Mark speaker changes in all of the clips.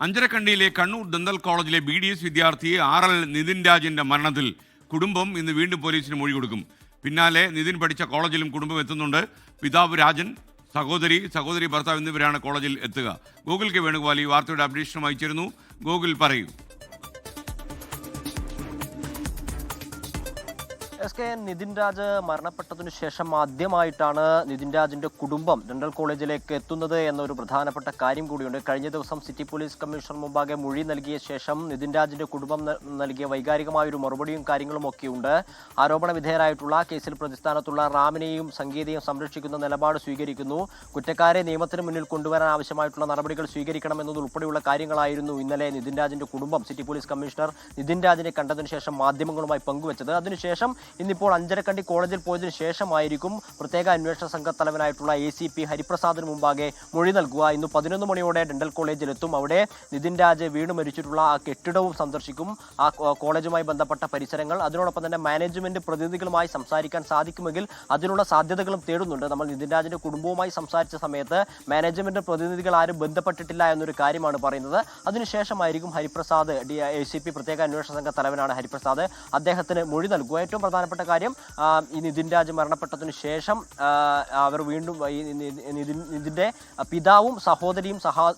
Speaker 1: അഞ്ചരക്കണ്ടിയിലെ Kannur dental കോളേജിലെ BDS വിദ്യാർത്ഥി RL Nitin രാജിന്റെ മരണത്തിൽ കുടുംബം ഇന്ന് വീണ്ടും പോലീസിന് മൊഴി കൊടുക്കും. പിന്നാലെ നിതിൻ പഠിച്ച കോളേജിലും കുടുംബം എത്തുന്നുണ്ട്. പിതാവ് രാജൻ, സഹോദരി ഭർത്താവ് എന്നിവരാണ് കോളേജിൽ എത്തുക. ഗോകുൽ കെ വേണുഗോപാൽ ഈ വാർത്തയുടെ അപ്ഡേഷനുമായി ചേരുന്നു. ഗോകുൽ, പറയൂ.
Speaker 2: നിതിൻ രാജ് മരണപ്പെട്ടതിനു ശേഷം ആദ്യമായിട്ടാണ് നിതിൻ രാജിന്റെ കുടുംബം ഡെന്റൽ കോളേജിലേക്ക് എത്തുന്നത് എന്നൊരു പ്രധാനപ്പെട്ട കാര്യം കൂടിയുണ്ട്. കഴിഞ്ഞ ദിവസം സിറ്റി പോലീസ് കമ്മീഷണർ മുമ്പാകെ മൊഴി നൽകിയ ശേഷം നിതിൻ രാജിന്റെ കുടുംബം നൽകിയ വൈകാരികമായൊരു മറുപടിയും കാര്യങ്ങളും ഒക്കെയുണ്ട്. ആരോപണ വിധേയരായിട്ടുള്ള കേസിൽ പ്രതിസ്ഥാനത്തുള്ള റാമിനെയും സംഗീതയും സംരക്ഷിക്കുന്ന നിലപാട് സ്വീകരിക്കുന്നു. കുറ്റക്കാരെ നിയമത്തിന് മുന്നിൽ കൊണ്ടുവരാൻ ആവശ്യമായിട്ടുള്ള നടപടികൾ സ്വീകരിക്കണമെന്നതുൾപ്പെടെയുള്ള കാര്യങ്ങളായിരുന്നു ഇന്നലെ നിതിൻ രാജിന്റെ കുടുംബം സിറ്റി പോലീസ് കമ്മീഷണർ നിതിൻ രാജിനെ കണ്ടതിനു ശേഷം മാധ്യമങ്ങളുമായി പങ്കുവച്ചത്. അതിനുശേഷം ഇന്നിപ്പോൾ അഞ്ചരക്കണ്ടി കോളേജിൽ പോയതിനു ശേഷമായിരിക്കും പ്രത്യേക അന്വേഷണ സംഘ തലവനായിട്ടുള്ള ACP ഹരിപ്രസാദിന് മുമ്പാകെ മൊഴി നൽകുക. ഇന്ന് 11 മണിയോടെ ഡെന്റൽ കോളേജിലെത്തും. അവിടെ നിതിൻ രാജ് വീണ് മരിച്ചിട്ടുള്ള ആ കെട്ടിടവും സന്ദർശിക്കും. ആ കോളേജുമായി ബന്ധപ്പെട്ട പരിസരങ്ങൾ, അതിനോടൊപ്പം തന്നെ മാനേജ്മെന്റ് പ്രതിനിധികളുമായി സംസാരിക്കാൻ സാധിക്കുമെങ്കിൽ അതിനുള്ള സാധ്യതകളും തേടുന്നുണ്ട്. നമ്മൾ നിതിൻ രാജിന്റെ കുടുംബവുമായി സംസാരിച്ച സമയത്ത് മാനേജ്മെന്റ് പ്രതിനിധികൾ ആരും ബന്ധപ്പെട്ടിട്ടില്ല എന്നൊരു കാര്യമാണ് പറയുന്നത്. അതിനുശേഷമായിരിക്കും ഹരിപ്രസാദ്, ACP പ്രത്യേക അന്വേഷണ സംഘ തലവനാണ് ഹരിപ്രസാദ്, അദ്ദേഹത്തിന് മൊഴി നൽകുക. ഏറ്റവും പ്രധാനപ്പെട്ട കാര്യം, ഈ നിതിൻ രാജ് മരണപ്പെട്ടതിനു ശേഷം അവർ വീണ്ടും നിതിന്റെ പിതാവും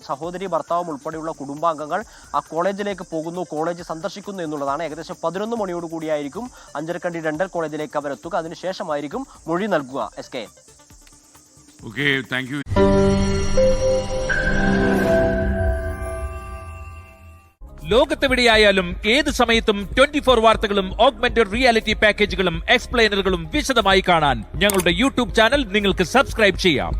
Speaker 2: സഹോദരി ഭർത്താവും ഉൾപ്പെടെയുള്ള കുടുംബാംഗങ്ങൾ ആ കോളേജിലേക്ക് പോകുന്നു, കോളേജ് സന്ദർശിക്കുന്നു എന്നുള്ളതാണ്. ഏകദേശം 11 മണിയോടുകൂടിയായിരിക്കും അഞ്ചരക്കണ്ടി ഡെന്റൽ കോളേജിലേക്ക് അവരെത്തുക. അതിനുശേഷമായിരിക്കും മൊഴി നൽകുക.
Speaker 1: Okay, thank you.
Speaker 3: ലോകത്തെവിടെയായാലും ഏത് സമയത്തും 24 വാർത്തകളും ഓഗ്മെന്റഡ് റിയാലിറ്റി പാക്കേജുകളും എക്സ്പ്ലെയിനറുകളും വിശദമായി കാണാൻ ഞങ്ങളുടെ YouTube ചാനൽ നിങ്ങൾക്ക് സബ്സ്ക്രൈബ് ചെയ്യാം.